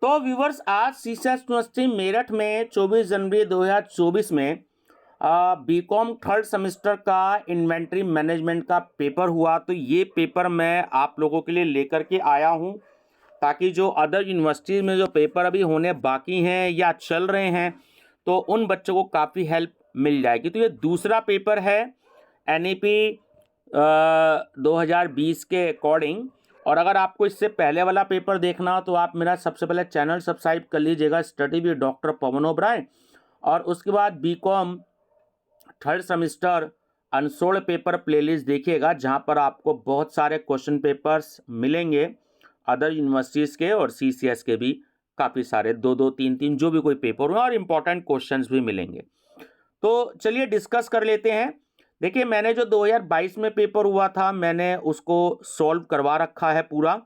तो व्यूवर्स, आज CSS university Meerut में 24 जनवरी 2024 में बीकॉम थर्ड सेमेस्टर का इन्वेंट्री मैनेजमेंट का पेपर हुआ। तो ये पेपर मैं आप लोगों के लिए लेकर के आया हूँ, ताकि जो अदर यूनिवर्सिटीज़ में जो पेपर अभी होने बाकी हैं या चल रहे हैं, तो उन बच्चों को काफ़ी हेल्प मिल जाएगी। तो ये दूसरा पेपर है NEP 2020 के अकॉर्डिंग। और अगर आपको इससे पहले वाला पेपर देखना हो तो आप मेरा सबसे पहले चैनल सब्सक्राइब कर लीजिएगा, study with doctor Pawan Oberoi. और उसके बाद BCom third semester unsolved paper playlist देखिएगा, जहां पर आपको बहुत सारे क्वेश्चन पेपर्स मिलेंगे अदर यूनिवर्सिटीज़ के और CCS के भी काफ़ी सारे, दो दो तीन तीन जो भी कोई पेपर हुए, और इम्पोर्टेंट क्वेश्चंस भी मिलेंगे। तो चलिए डिस्कस कर लेते हैं। देखिए, मैंने जो 2022 में पेपर हुआ था, मैंने उसको सॉल्व करवा रखा है पूरा।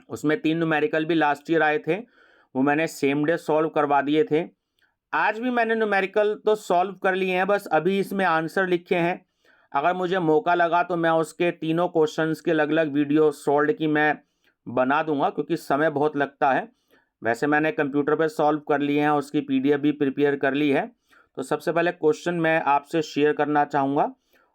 उसमें 3 न्यूमेरिकल भी लास्ट ईयर आए थे, वो मैंने सेम डे सॉल्व करवा दिए थे। आज भी मैंने न्यूमेरिकल तो सॉल्व कर लिए हैं, बस अभी इसमें आंसर लिखे हैं। अगर मुझे मौका लगा तो मैं उसके तीनों क्वेश्चंस के अलग अलग वीडियो सॉल्व की मैं बना दूंगा, क्योंकि समय बहुत लगता है। वैसे मैंने कंप्यूटर पे सॉल्व कर लिए हैं, उसकी PDF भी प्रिपेयर कर ली है। तो सबसे पहले क्वेश्चन मैं आपसे शेयर करना चाहूँगा,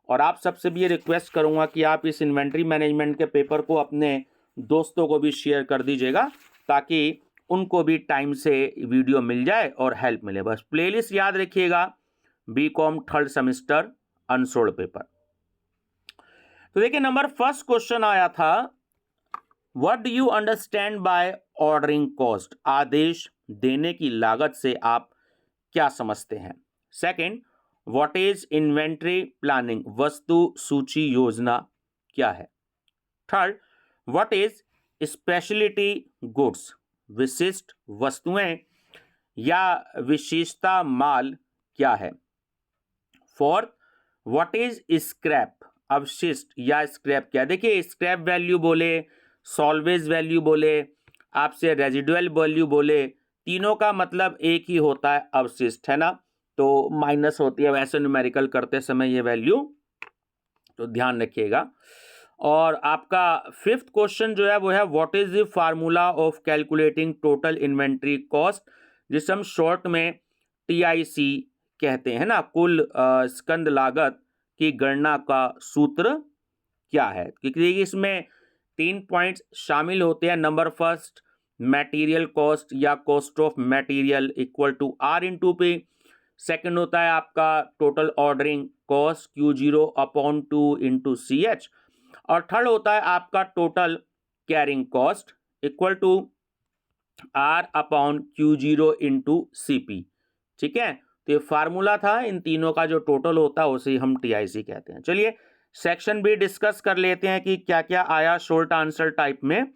और आप सबसे भी ये रिक्वेस्ट करूँगा कि आप इस इन्वेंट्री मैनेजमेंट के पेपर को अपने दोस्तों को भी शेयर कर दीजिएगा, ताकि उनको भी टाइम से वीडियो मिल जाए और हेल्प मिले। बस प्लेलिस्ट याद रखिएगा, BCom third semester unsolved paper. तो देखिए, नंबर फर्स्ट क्वेश्चन आया था, what do you understand by ordering cost? आदेश देने की लागत से आप क्या समझते हैं? Second, what is inventory planning? वस्तु सूची योजना क्या है? Third, what is speciality goods? विशिष्ट वस्तुएं या विशेषता माल क्या है? Fourth, what is scrap? अवशिष्ट या स्क्रैप क्या? देखिए, स्क्रैप वैल्यू बोले, सॉल्वेज वैल्यू बोले, आपसे रेजिडुअल वैल्यू बोले, तीनों का मतलब एक ही होता है, अवशिष्ट, है ना। तो माइनस होती है वैसे न्यूमेरिकल करते समय ये वैल्यू, तो ध्यान रखिएगा। और आपका फिफ्थ क्वेश्चन जो है वो है, what is the formula of calculating total inventory cost, जिसे हम शॉर्ट में TIC कहते हैं ना, कुल स्कंद लागत की गणना का सूत्र क्या है? क्योंकि इसमें 3 पॉइंट्स शामिल होते हैं। नंबर फर्स्ट, मटेरियल कॉस्ट या cost of material equal to R/P। Second होता है आपका total ordering cost Q0/2 into CH। और थर्ड होता है आपका total carrying cost equal to R/Q0 into CP। ठीक है, तो ये फार्मूला था, इन तीनों का जो टोटल होता है उसे हम TIC कहते हैं। चलिए सेक्शन भी डिस्कस कर लेते हैं कि क्या क्या आया शॉर्ट आंसर टाइप में।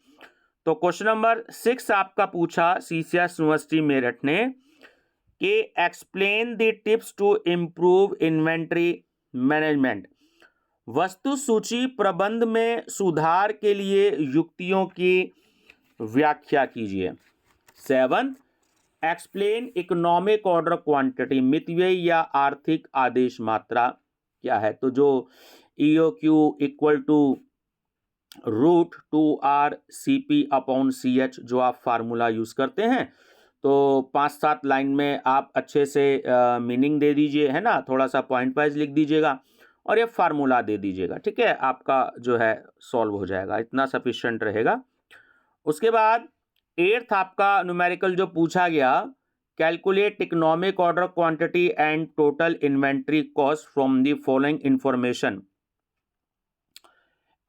तो क्वेश्चन नंबर 6 आपका पूछा CCS यूनिवर्सिटी मेरठ ने कि explain the tips to improve inventory management. वस्तु सूची प्रबंध में सुधार के लिए युक्तियों की व्याख्या कीजिए। 7, एक्सप्लेन इकोनॉमिक ऑर्डर क्वांटिटी। मितव्यय या आर्थिक आदेश मात्रा क्या है? तो जो EOQ इक्वल टू √2RCP/CH जो आप फार्मूला यूज करते हैं, तो 5-7 लाइन में आप अच्छे से मीनिंग दे दीजिए, है ना, थोड़ा सा पॉइंट वाइज लिख दीजिएगा और ये फार्मूला दे दीजिएगा। ठीक है, आपका जो है सॉल्व हो जाएगा, इतना सफिशिएंट रहेगा। उसके बाद 8th आपका न्यूमेरिकल जो पूछा गया, calculate economic order quantity and total inventory cost from the following information.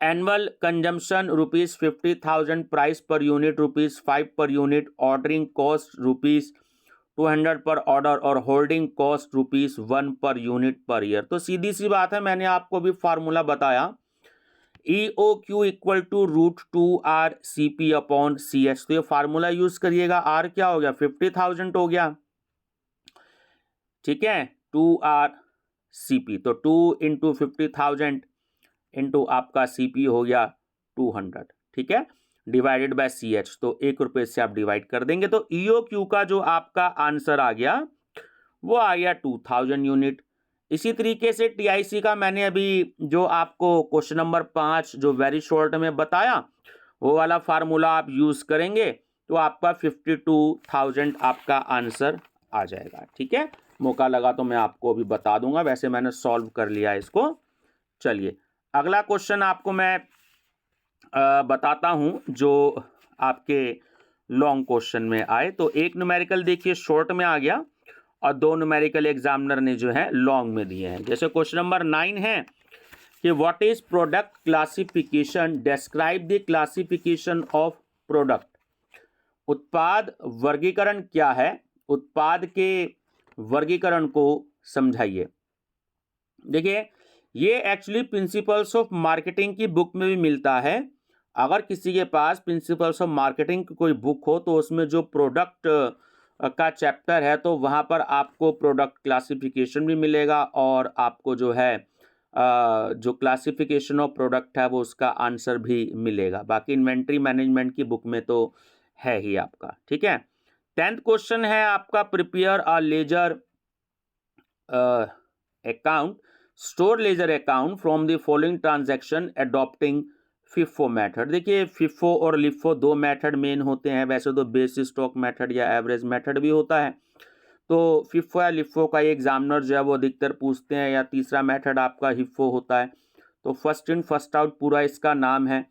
Annual consumption ₹50,000, price per unit ₹5 per unit, ordering cost ₹200 पर ऑर्डर और holding cost ₹1 per unit per year. तो सीधी सी बात है, मैंने आपको भी फार्मूला बताया, EOQ इक्वल टू √2RCP/CH। तो ये फार्मूला यूज करिएगा। R क्या हो गया? 50,000 हो गया, ठीक है, 2RCP, तो 2 इंटू 50,000 इंटू आपका CP हो गया 200, ठीक है, डिवाइडेड बाय CH, तो ₹1 से आप डिवाइड कर देंगे। तो EOQ का जो आपका आंसर आ गया वो आ गया 2000 यूनिट। इसी तरीके से TIC का मैंने अभी जो आपको क्वेश्चन नंबर 5 जो वेरी शॉर्ट में बताया, वो वाला फार्मूला आप यूज करेंगे तो आपका 52,000 आपका आंसर आ जाएगा। ठीक है, मौका लगा तो मैं आपको अभी बता दूंगा, वैसे मैंने सॉल्व कर लिया इसको। चलिए अगला क्वेश्चन आपको मैं बताता हूं जो आपके लॉन्ग क्वेश्चन में आए। तो एक न्यूमेरिकल देखिए शॉर्ट में आ गया और दो न्यूमेरिकल एग्जामिनर ने जो है लॉन्ग में दिए हैं। जैसे क्वेश्चन नंबर 9 है कि what is product classification, describe the classification of product. उत्पाद वर्गीकरण क्या है, उत्पाद के वर्गीकरण को समझाइए। देखिए ये एक्चुअली प्रिंसिपल्स ऑफ मार्केटिंग की बुक में भी मिलता है। अगर किसी के पास प्रिंसिपल्स ऑफ मार्केटिंग की कोई बुक हो तो उसमें जो प्रोडक्ट का चैप्टर है तो वहाँ पर आपको प्रोडक्ट क्लासिफिकेशन भी मिलेगा और आपको जो है जो क्लासिफिकेशन ऑफ प्रोडक्ट है वो उसका आंसर भी मिलेगा। बाकी इन्वेंट्री मैनेजमेंट की बुक में तो है ही आपका। ठीक है, 10th क्वेश्चन है आपका, prepare a ledger account, store ledger account from the following transaction adopting FIFO method. देखिए फिफो और लिफो दो मेथड मेन होते हैं, वैसे तो बेस स्टॉक मेथड या एवरेज मेथड भी होता है। तो फिफो या लिफो का एग्जामिनर जो है वो अधिकतर पूछते हैं, या तीसरा मेथड आपका हिफो होता है। तो फर्स्ट इन फर्स्ट आउट पूरा इसका नाम है।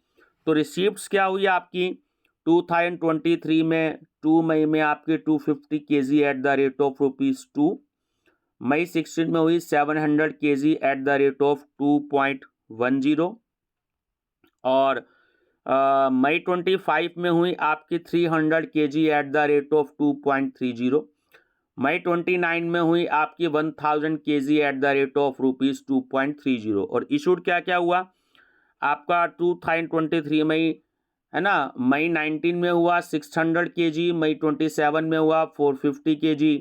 तो रिसीप्ट्स क्या हुई आपकी 2023 में 2 मई में आपकी 250 kg at the rate of ₹2। मई 16 में हुई 700 kg at the rate of 2.10। और मई 25 में हुई आपकी 300 kg at the rate of 2.30। मई 29 में हुई आपकी 1000 kg at the rate of ₹2.30। और इशूड क्या क्या हुआ आपका 2023 मई है ना। मई 19 में हुआ 600 kg, मई 27 में हुआ 450 kg,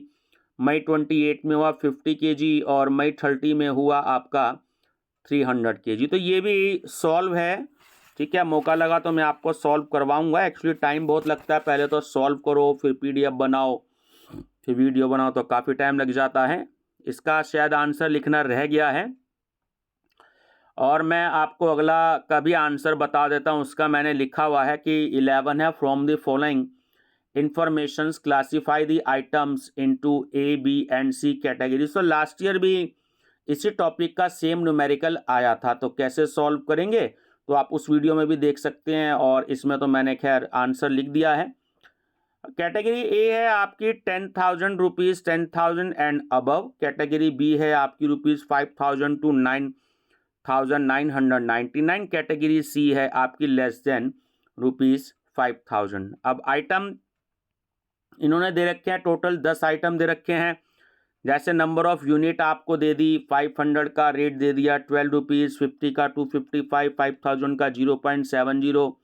मई 28 में हुआ 50 kg और मई 30 में हुआ आपका 300 kg। तो ये भी सॉल्व है। ठीक है, मौका लगा तो मैं आपको सॉल्व करवाऊंगा। एक्चुअली टाइम बहुत लगता है, पहले तो सॉल्व करो फिर पीडीएफ बनाओ फिर वीडियो बनाओ, तो काफ़ी टाइम लग जाता है। इसका शायद आंसर लिखना रह गया है और मैं आपको अगला का भी आंसर बता देता हूँ। उसका मैंने लिखा हुआ है कि 11 है, from the following informations classify the items into A B and C category. So last year भी इसी टॉपिक का सेम न्यूमेरिकल आया था, तो कैसे सॉल्व करेंगे तो आप उस वीडियो में भी देख सकते हैं, और इसमें तो मैंने खैर आंसर लिख दिया है। कैटेगरी ए है आपकी 10,000 rupees 10,000 and above. Category B है आपकी ₹5,000 टू 9,999। कैटेगरी सी है आपकी लेस देन ₹5,000। अब आइटम इन्होंने दे रखे हैं, टोटल 10 आइटम दे रखे हैं। जैसे नंबर ऑफ यूनिट आपको दे दी, 500 का रेट दे दिया 12 रुपीज़, 50 का 255, 5000 का 0.70,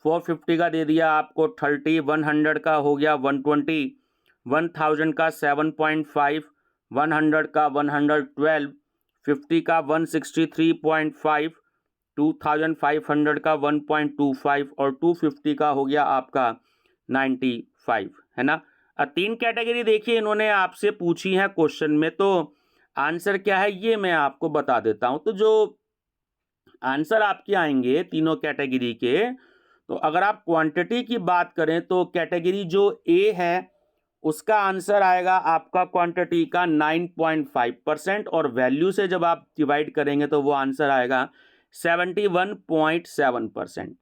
450 का दे दिया आपको 30, 100 का हो गया 120, 1000 का 7.5, 100 का 112, 50 का 163.5, 2500 का 1.25 और 250 का हो गया आपका 95, है ना। तीन कैटेगरी देखिए इन्होंने आपसे पूछी है क्वेश्चन में, तो आंसर क्या है ये मैं आपको बता देता हूं। तो जो आंसर आपके आएंगे तीनों कैटेगरी के, तो अगर आप क्वांटिटी की बात करें तो कैटेगरी जो ए है उसका आंसर आएगा आपका क्वांटिटी का 9.5%, और वैल्यू से जब आप डिवाइड करेंगे तो वो आंसर आएगा 71.7%।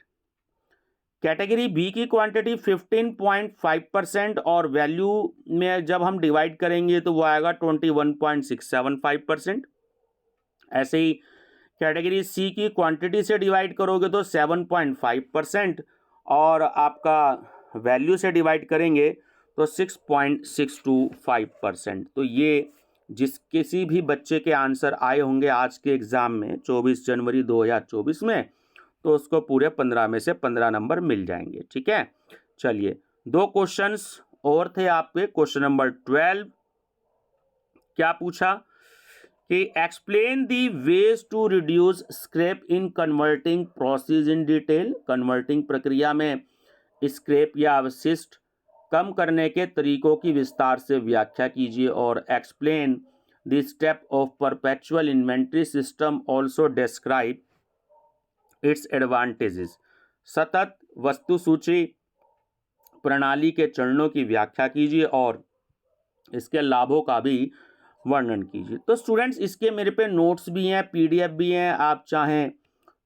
कैटेगरी बी की क्वांटिटी 15.5% और वैल्यू में जब हम डिवाइड करेंगे तो वो आएगा 21.675%। ऐसे ही कैटेगरी सी की क्वांटिटी से डिवाइड करोगे तो 7.5% और आपका वैल्यू से डिवाइड करेंगे तो 6.625%। तो ये किसी भी बच्चे के आंसर आए होंगे आज के एग्ज़ाम में 24 जनवरी 2024 में, तो उसको पूरे 15 में से 15 नंबर मिल जाएंगे। ठीक है, चलिए दो क्वेश्चंस और थे आपके। क्वेश्चन नंबर 12 क्या पूछा कि explain the ways to reduce scrap in converting process in detail. Converting प्रक्रिया में स्क्रैप या अवशिष्ट कम करने के तरीकों की विस्तार से व्याख्या कीजिए। और explain the step of perpetual inventory system also describe its advantages. सतत वस्तु सूची प्रणाली के चरणों की व्याख्या कीजिए और इसके लाभों का भी वर्णन कीजिए। तो स्टूडेंट्स इसके मेरे पे नोट्स भी हैं, पीडीएफ भी हैं, आप चाहें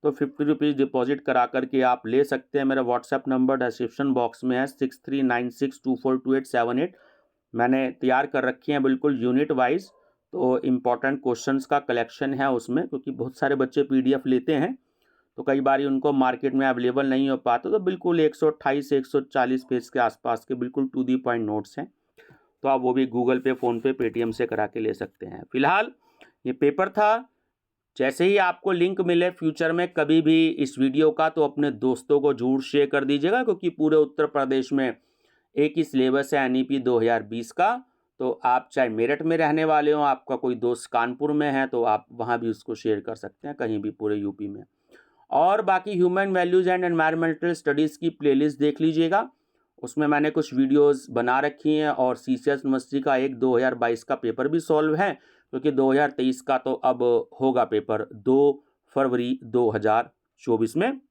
तो 50 रुपीज़ डिपॉजिट करा करके आप ले सकते हैं। मेरा व्हाट्सएप नंबर डिस्क्रिप्शन बॉक्स में है 6396242878। मैंने तैयार कर रखी हैं बिल्कुल यूनिट वाइज, तो इम्पॉर्टेंट क्वेश्चंस का कलेक्शन है उसमें, क्योंकि बहुत सारे बच्चे पीडीएफ लेते हैं तो कई बार उनको मार्केट में अवेलेबल नहीं हो पाता, तो बिल्कुल 128 से 140 पेज के आसपास के बिल्कुल टू दी पॉइंट नोट्स हैं, तो आप वो भी गूगल पे, फ़ोनपे, पेटीएम से करा के ले सकते हैं। फिलहाल ये पेपर था। जैसे ही आपको लिंक मिले फ्यूचर में कभी भी इस वीडियो का, तो अपने दोस्तों को जरूर शेयर कर दीजिएगा, क्योंकि पूरे उत्तर प्रदेश में एक ही सिलेबस है एनईपी 2020 का। तो आप चाहे मेरठ में रहने वाले हो, आपका कोई दोस्त कानपुर में है, तो आप वहाँ भी उसको शेयर कर सकते हैं, कहीं भी पूरे यूपी में। और बाकी human values and environmental studies की प्लेलिस्ट देख लीजिएगा, उसमें मैंने कुछ वीडियोस बना रखी हैं। और सीसीएस यूनिवर्सिटी का एक 2022 का पेपर भी सॉल्व है, क्योंकि 2023 का तो अब होगा पेपर 2 फरवरी 2024 में।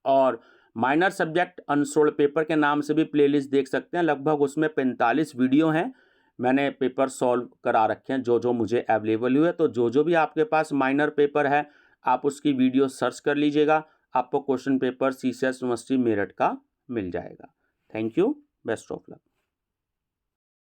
और माइनर सब्जेक्ट अनसोल्ड पेपर के नाम से भी प्लेलिस्ट देख सकते हैं, लगभग उसमें 45 वीडियो हैं, मैंने पेपर सॉल्व करा रखे हैं जो जो मुझे अवेलेबल हुए। तो जो भी आपके पास माइनर पेपर है, आप उसकी वीडियो सर्च कर लीजिएगा, आपको question paper CCS university Meerut का मिल जाएगा। Thank you, best of luck.